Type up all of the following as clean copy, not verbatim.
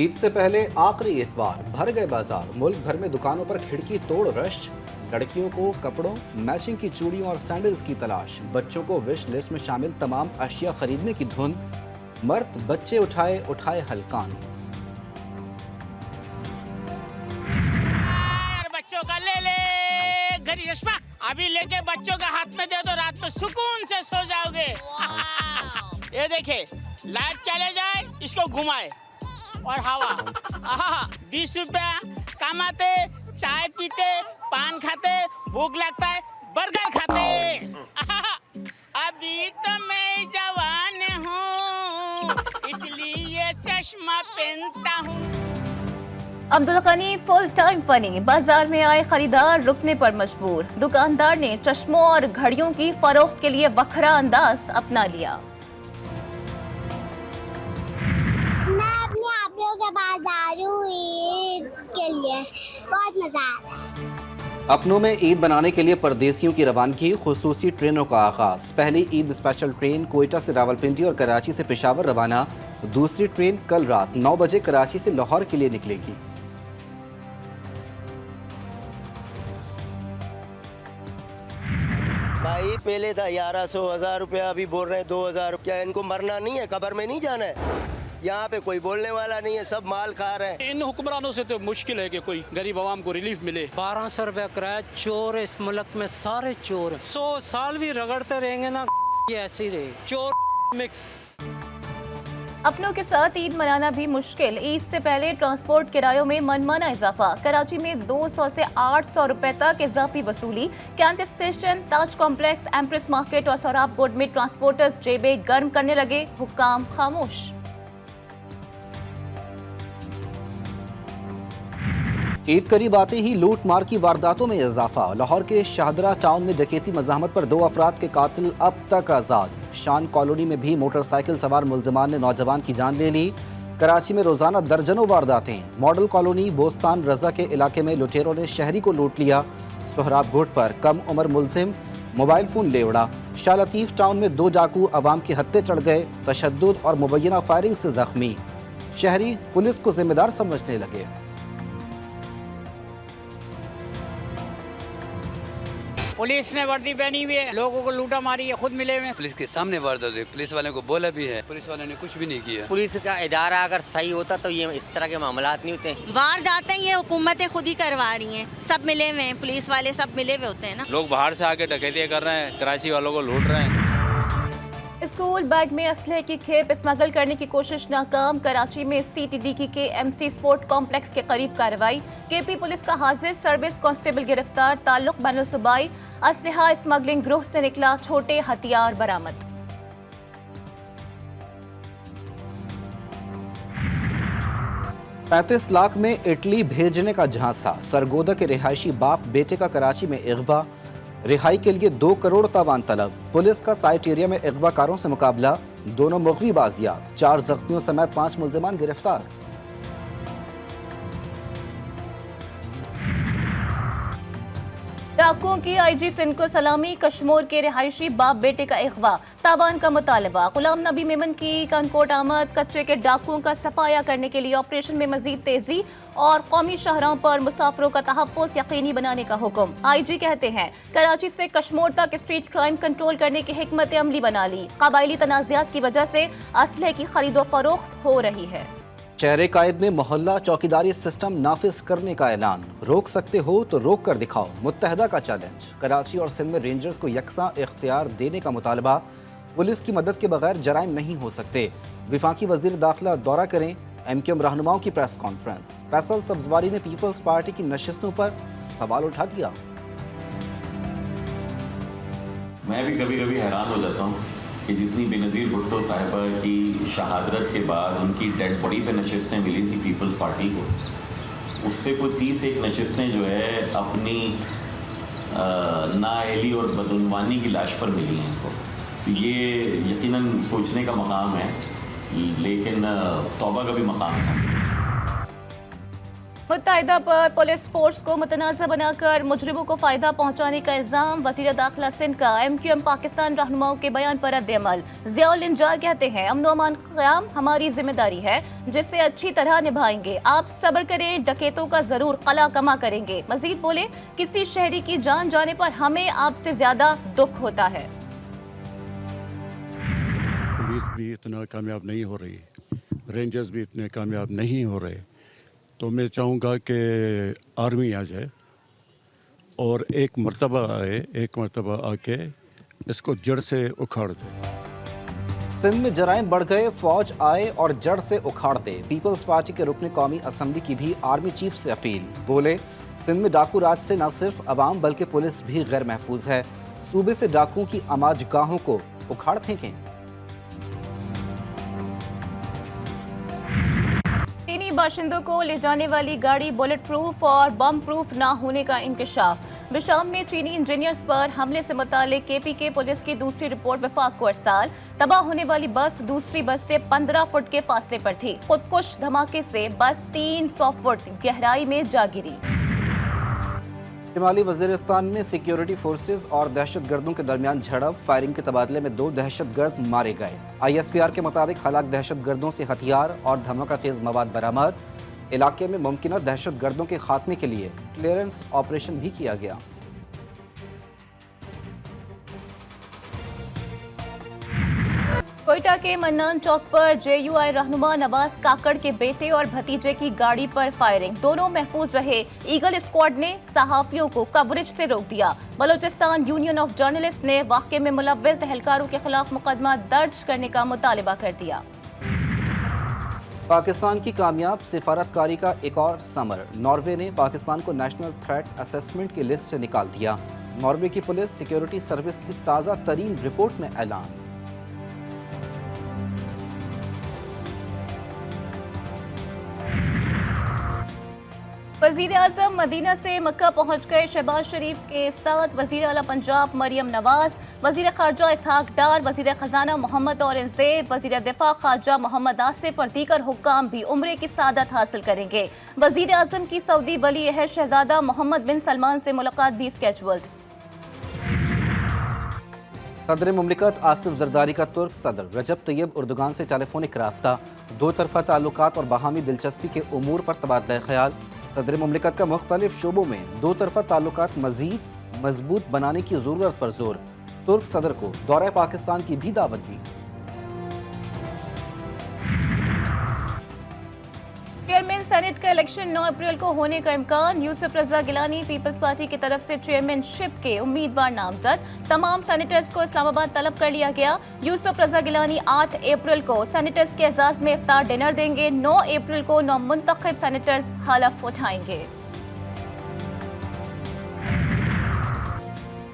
ईद से पहले आखिरी इतवार भर गए बाजार। मुल्क भर में दुकानों पर खिड़की तोड़ रश। लड़कियों को कपड़ों, मैचिंग की चूड़ियों और सैंडल्स की तलाश। बच्चों को विश लिस्ट में शामिल तमाम अशिया खरीदने की धुन। मर्द बच्चे उठाए हलकान। बच्चों का ले घड़ी चश्मा अभी लेके बच्चों का हाथ में दे दो, रात में सुकून से सो जाओगे। ये देखे, लाइट चले जाए इसको घुमाए और हवा 20 रुपया कमाते, चाय पीते, पान खाते, भूख लगता है बर्गर खाते। अभी तो मैं जवान हूँ इसलिए चश्मा पहनता हूँ। Abdul Gani full time funny. बाजार में आए खरीदार रुकने पर मजबूर। दुकानदार ने चश्मों और घड़ियों की फरोख्त के लिए वखरा अंदाज अपना लिया। मैं अपने आप लोगों के पास आ रही हूँ ईद के लिए, बहुत मजा आ रहा है। अपनों में ईद बनाने के लिए परदेसियों की रवानगी। खुसूसी ट्रेनों का आगाज। पहली ईद स्पेशल ट्रेन कोयटा से रावलपिंडी और कराची से पेशावर रवाना। दूसरी ट्रेन कल रात 9 बजे कराची से लाहौर के लिए निकलेगी। भाई पहले था 1100-1000 रुपया, अभी बोल रहे हैं 2000। क्या इनको मरना नहीं है, कब्र में नहीं जाना है? यहाँ पे कोई बोलने वाला नहीं है, सब माल खा रहे हैं। इन हुक्मरानों से तो मुश्किल है कि कोई गरीब आवाम को रिलीफ मिले। 1200 रुपया किराया। चोर है इस मुल्क में, सारे चोर। 100 साल भी रगड़ते रहेंगे ना, ये ऐसे ही रहे। चोर मिक्स। अपनों के साथ ईद मनाना भी मुश्किल। ईद से पहले ट्रांसपोर्ट किरायों में मनमाना इजाफा। कराची में 200 से 800 रुपए तक इजाफी वसूली। कैंट स्टेशन, ताज कॉम्प्लेक्स, एम्प्रेस मार्केट और सोहराबकोट में ट्रांसपोर्टर्स जेबें गर्म करने लगे। हुक्काम खामोश। ईद करीब आते ही लूट मार की वारदातों में इजाफा। लाहौर के शाहदरा टाउन में डकैती मज़ाहमत पर 2 अफराद के कातिल अब तक आज़ाद। शान कॉलोनी में भी मोटरसाइकिल सवार मुलजिमान ने नौजवान की जान ले ली। कराची में रोजाना दर्जनों वारदातें। मॉडल कॉलोनी बोस्तान रजा के इलाके में लुटेरों ने शहरी को लूट लिया। सोहराबकोट पर कम उम्र मुलजिम मोबाइल फोन ले उड़ा। शाह लतीफ टाउन में 2 डाकू अवाम के हत्थे चढ़ गए। तशद्दुद और मुबैना फायरिंग से जख्मी। शहरी पुलिस को जिम्मेदार समझने लगे। पुलिस ने वर्दी पहनी हुई है, लोगों को लूटा मारी है, खुद मिले हुए। पुलिस के सामने वारदात हुई, पुलिस वाले को बोला भी है, पुलिस वाले ने कुछ भी नहीं किया। पुलिस का इदारा अगर सही होता तो ये इस तरह के मामलात नहीं होते। वारदातें ये हुकूमतें खुद ही करवा रही हैं। सब मिले हुए हैं, पुलिस वाले सब मिले हुए होते हैं ना। लोग बाहर से आके डकैतियां कर रहे हैं, कराची वालों को लूट रहे हैं। स्कूल बैग में असलहे की खेप स्मगल करने की कोशिश नाकाम। कराची में CTD की KMC स्पोर्ट कॉम्प्लेक्स के करीब कार्रवाई। KP पुलिस का हाजिर, सर्विस कांस्टेबल गिरफ्तार। ताल्लुक बैनुल सूबाई असलहा स्मगलिंग ग्रोह से निकला। छोटे हथियार बरामद। 35 लाख में इटली भेजने का झांसा। सरगोदा के रिहायशी बाप बेटे का कराची में अगवा। रिहाई के लिए 2 करोड़ तावान तलब। पुलिस का साइट एरिया में अगवाकारों से मुकाबला। दोनों मुगवी बाजियाब। 4 जख्मियों समेत 5 मुलजिमान गिरफ्तार। डाकुओं की IG सिंध को सलामी। कश्मीर के रिहायशी बाप बेटे का अगवा। तावान का मुतालबा। गुलाम नबी मेमन की कनकोट आमद। कच्चे के डाकुओं का सफाया करने के लिए ऑपरेशन में मजीद तेजी और कौमी शहरों पर मुसाफिरों का तहफ़्फ़ुज़ यकीनी बनाने का हुक्म। IG कहते हैं कराची से कश्मीर तक स्ट्रीट क्राइम कंट्रोल करने की हिकमत अमली बना ली। कबायली तनाज़ात की वजह से असलहे की खरीदो फरोख्त हो रही है। शहर कायद में मोहल्ला चौकीदारी सिस्टम नाफिज करने का ऐलान। रोक सकते हो तो रोक कर दिखाओ, मुत्तहदा का चैलेंज। कराची और सिंध में रेंजर्स को यकसा इख्तियार देने का मुतालबा। पुलिस की मदद के बगैर जराइम नहीं हो सकते। विफाकी वजीर दाखिला दौरा करें। MQM रहनुमाओं की प्रेस कॉन्फ्रेंस। फैसल सब्जवारी ने पीपल्स पार्टी की नशिस्तों पर सवाल उठा दिया। मैं भी कभी कभी हैरान हो जाता हूँ कि जितनी बेनज़ीर भुट्टो साहिबा की शहादत के बाद उनकी डेड बॉडी पे नशिस्तें मिली थी पीपल्स पार्टी को, उससे कोई 31 नशिस्तें जो है अपनी नाअहली और बदउनवानी की लाश पर मिली हैं इनको। तो ये यकीनन सोचने का मकाम है, लेकिन तौबा का भी मकाम है। मुत्तहिदा पर पुलिस फोर्स को मुतनाज़ा बनाकर मुजरिमों को फायदा पहुंचाने का इल्जाम। वज़ीर दाखिला सिंध का MQM पाकिस्तान रहनुमाओं के बयान पर रद्द-ए-अमल। ज़ियाउल इंजार कहते हैं अमन अमान क़याम हमारी जिम्मेदारी है जिसे अच्छी तरह निभाएंगे। आप सब्र करें, डकैतों का जरूर कला कमा करेंगे। मजीद बोले किसी शहरी की जान जाने पर हमें आपसे ज्यादा दुख होता है। पुलिस भी इतना कामयाब नहीं हो रही, रेंजर्स भी इतने कामयाब नहीं हो रहे, तो मैं चाहूँगा कि आर्मी आ जाए और एक मरतबा आके इसको जड़ से उखाड़ दे। सिंध में जराइम बढ़ गए, फौज आए और जड़ से उखाड़ दे। पीपल्स पार्टी के रुकन कौमी असम्बली की भी आर्मी चीफ से अपील। बोले सिंध में डाकू राज से न सिर्फ अवाम बल्कि पुलिस भी गैर महफूज है। सूबे से डाकुओं की अमाजगाहों को उखाड़ फेंकें। चीनी बाशिंदों को ले जाने वाली गाड़ी बुलेट प्रूफ और बम प्रूफ ना होने का इंकशाफ। बिशाम में चीनी इंजीनियर्स पर हमले से मुतालिक KPK पुलिस की दूसरी रिपोर्ट वफाक को अरसाल। तबाह होने वाली बस दूसरी बस से 15 फुट के फासले पर थी। खुदकुश धमाके से बस 300 फुट गहराई में जा गिरी। शिमाली वजीरिस्तान में सिक्योरिटी फोर्सेस और दहशतगर्दों के दरमियान झड़प, फायरिंग के तबादले में 2 दहशतगर्द मारे गए। ISPR के मुताबिक हलाक दहशतगर्दों से हथियार और धमाका-खेज मवाद बरामद। इलाके में मुमकिन दहशतगर्दों के खात्मे के लिए क्लियरेंस ऑपरेशन भी किया गया। कोयटा के मन्नान चौक पर JUI रहनुमा नवाज काकड़ के बेटे और भतीजे की गाड़ी पर फायरिंग, दोनों महफूज रहे। ईगल स्क्वाड ने सहाफियों को कवरेज से रोक दिया। बलोचिस्तान यूनियन ऑफ जर्नलिस्ट ने वाक़े में मुलव्विस एहलकारों के खिलाफ मुकदमा दर्ज करने का मुतालिबा कर दिया। पाकिस्तान की कामयाब सिफारतकारी का एक और समर, नॉर्वे ने पाकिस्तान को नेशनल थ्रेट असेसमेंट की लिस्ट से निकाल दिया। नॉर्वे की पुलिस सिक्योरिटी सर्विस की ताज़ा तरीन रिपोर्ट में ऐलान। वज़ीर आज़म मदीना से मक्का पहुंच गए। शहबाज शरीफ के साथ वज़ीर आला पंजाब मरियम नवाज, वज़ीर ख़ारजा इसहाक डार, वज़ीर ख़जाना मोहम्मद औरंगज़ेब, वज़ीर दिफा ख़ारजा मोहम्मद आसिफ और दीगर हुक्काम भी उम्रे की सादत हासिल करेंगे। वज़ीर आज़म की सऊदी वली अहद शहज़ादा मोहम्मद बिन सलमान से मुलाकात भी स्केड्यूल्ड। सदर मुमलिकत आसिफ जरदारी का तुर्क सदर रजब तैयब उर्दुगान से टेलीफोनिक रब्ता, 2 तरफ़ा ताल्लुकात और बाहमी दिलचस्पी के उमूर पर तबादला ख्याल। सदर मुमलिकत का मुख्तलिफ शोबों में 2 तरफ़ा ताल्लुकात मज़ीद मजबूत बनाने की ज़रूरत पर जोर। तुर्क सदर को दौरा पाकिस्तान की भी दावत दी। चेयरमैन सेनेट का इलेक्शन 9 अप्रैल को होने का इम्कान। यूसुफ रजा गिलानी पीपल्स पार्टी की तरफ से चेयरमैनशिप के उम्मीदवार नामजद। तमाम सेनेटर्स को इस्लामाबाद तलब कर लिया गया। यूसुफ रजा गिलानी 8 अप्रैल को सेनेटर्स के एजाज में इफ्तार डिनर देंगे। 9 अप्रैल को 9 मुंतखब सेनेटर्स हलफ उठाएंगे।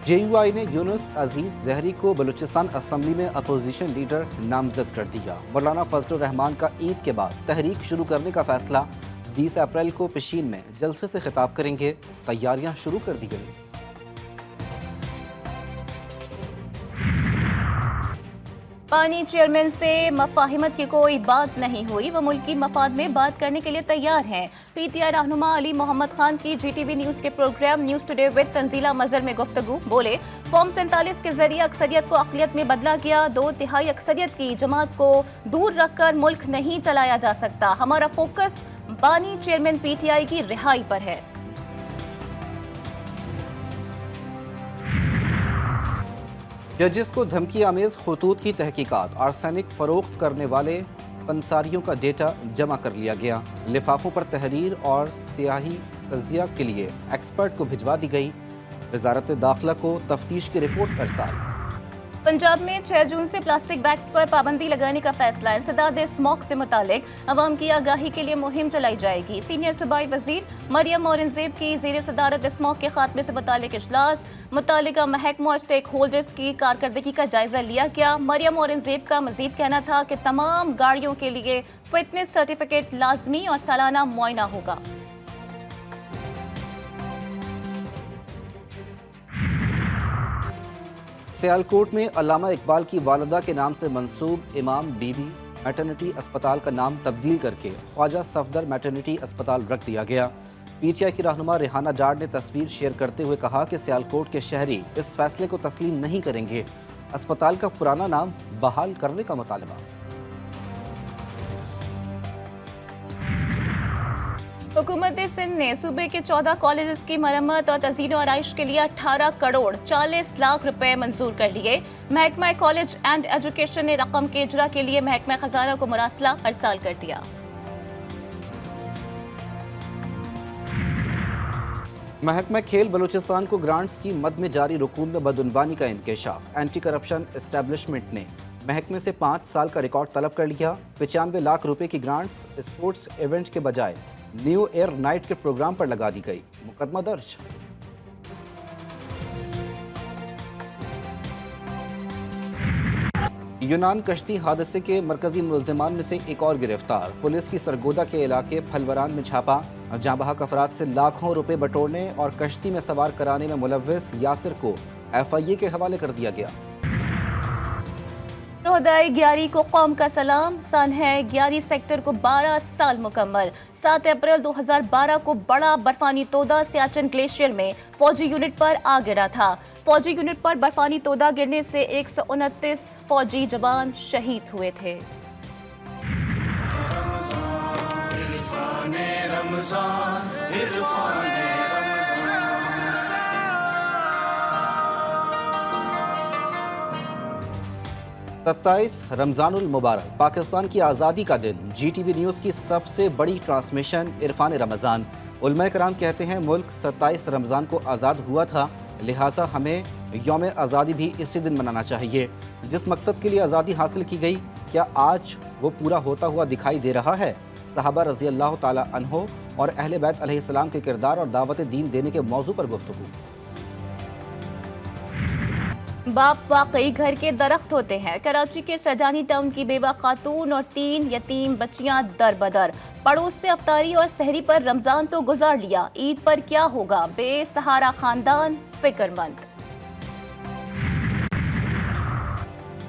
JUI ने यूनुस अजीज जहरी को बलूचिस्तान असम्बली में अपोजिशन लीडर नामजद कर दिया। मौलाना फजलुर रहमान का ईद के बाद तहरीक शुरू करने का फैसला। 20 अप्रैल को पेशीन में जलसे से खिताब करेंगे। तैयारियां शुरू कर दी गई। पानी चेयरमैन से मफाहिमत की कोई बात नहीं हुई, वो मुल्की मफाद में बात करने के लिए तैयार हैं। PTI रहनुमा अली मोहम्मद खान की GTV न्यूज़ के programme news today with Tanzeela Mazhar में गुफ्तगू। बोले फॉर्म 47 के जरिए अक्सरियत को अक़लियत में बदला गया। 2/3 अक्सरियत की जमात को दूर रखकर मुल्क नहीं चलाया जा सकता। हमारा फोकस पानी चेयरमैन PTI की रिहाई पर है। जजेस को धमकी आमेज खतूत की तहकीकात, आर्सेनिक फरोख्त करने वाले पंसारियों का डेटा जमा कर लिया गया। लिफाफों पर तहरीर और स्याही तजिया के लिए एक्सपर्ट को भिजवा दी गई। वजारत दाखिला को तफ्तीश की रिपोर्ट अरसाल। पंजाब में 6 जून से प्लास्टिक बैग्स पर पाबंदी लगाने का फैसला। इंसदाद स्मॉक से मुतालिक अवाम की आगाही के लिए मुहिम चलाई जाएगी। सीनियर सूबाई वजीर मरियम औरंगज़ेब की ज़ेर सदारत स्मॉक के खात्मे से मुतालिक इजलास। मुतालिका महकमा और स्टेक होल्डर्स की कारकर्दगी का जायजा लिया गया। मरियम औरंगज़ेब का मजीद कहना था कि तमाम गाड़ियों के लिए फिटनेस सर्टिफिकेट लाजमी और सालाना मुआयना होगा। सियालकोट में अल्लामा इकबाल की वालदा के नाम से मंसूब इमाम बीबी मैटरनिटी अस्पताल का नाम तब्दील करके ख्वाजा सफदर मैटरनिटी अस्पताल रख दिया गया। पीटीआई की रहनुमा रेहाना डार ने तस्वीर शेयर करते हुए कहा कि सियालकोट के शहरी इस फैसले को तस्लीम नहीं करेंगे। अस्पताल का पुराना नाम बहाल करने का मुतालबा। हुकूमत सिंध ने सूबे के 14 कॉलेजेस की मरम्मत और तज़ीन और आइश के लिए 18 करोड़ 40 लाख रुपए मंजूर कर लिए। महकमा कॉलेज एंड एजुकेशन ने रकम के इजरा के लिए महकमा खजाना को मुरासला अरसाल कर दिया। महकमा खेल बलूचिस्तान को ग्रांट्स की मद में जारी रुकूम में बदउनवानी का इंकशाफ। एंटी करप्शन एस्टेब्लिशमेंट ने महकमे से 5 साल का रिकॉर्ड तलब कर लिया। 95 लाख रुपए की ग्रांट्स स्पोर्ट्स इवेंट के बजाय न्यू एयर नाइट के प्रोग्राम पर लगा दी गई। मुकदमा दर्ज। यूनान कश्ती हादसे के मरकजी मुलजिमान में से एक और गिरफ्तार। पुलिस की सरगोदा के इलाके फलवरान में छापा। जहां बहक अफराद से लाखों रुपए बटोरने और कश्ती में सवार कराने में मुलव्विस यासिर को FIA के हवाले कर दिया गया। शोहदाए 11 को कौम का सलाम। सन है 11 सेक्टर को 12 साल मुकम्मल। 7 अप्रैल 2012 को बड़ा बर्फानी तोदा सियाचिन ग्लेशियर में फौजी यूनिट पर आ गिरा था। फौजी यूनिट पर बर्फानी तोदा गिरने से 129 फौजी जवान शहीद हुए थे। रमज़ानुल मुबारक पाकिस्तान की आज़ादी का दिन। GTV न्यूज़ की सबसे बड़ी ट्रांसमिशन इरफान रमज़ान। उलमा कराम कहते हैं मुल्क 27 रमज़ान को आज़ाद हुआ था, लिहाजा हमें यौम आज़ादी भी इसी दिन मनाना चाहिए। जिस मकसद के लिए आज़ादी हासिल की गई, क्या आज वो पूरा होता हुआ दिखाई दे रहा है? सहाबा रज़ी अल्लाह ताला अन्हो और अहले बैत अलैहिस्सलाम के किरदार और दावत दीन देने के मौजू पर गुफ्तगू। बाप वाकई घर के दरख्त होते हैं। कराची के सरजानी टाउन की बेवा खातून और 3 यतीम बच्चियां दरबदर। पड़ोस से अफ्तारी और सहरी पर रमजान तो गुजार लिया, ईद पर क्या होगा? बेसहारा खानदान फिक्रमंद।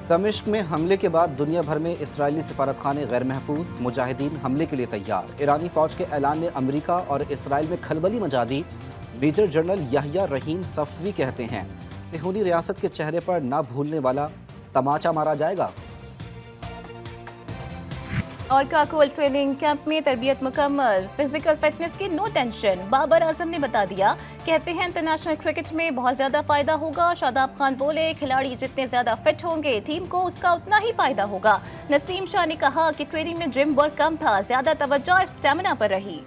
दमिश्क में हमले के बाद दुनिया भर में इस्राएली सफारतखाने गैर महफूज। मुजाहिदीन हमले के लिए तैयार। ईरानी फौज के ऐलान ने अमरीका और इसराइल में खलबली मचा दी। मेजर जनरल याहिया रहीम सफवी कहते हैं सिहूनी रियासत के चेहरे पर ना भूलने वाला तमाचा मारा जाएगा। और काकोल ट्रेनिंग कैंप में तरबियत मुकम्मल। फिजिकल फिटनेस की नो टेंशन, बाबर आजम ने बता दिया। कहते हैं इंटरनेशनल क्रिकेट में बहुत ज्यादा फायदा होगा। शादाब खान बोले खिलाड़ी जितने ज्यादा फिट होंगे टीम को उसका उतना ही फायदा होगा। नसीम शाह ने कहा कि ट्रेनिंग में जिम वर्क कम था, ज्यादा तवज्जो स्टेमिना पर रही।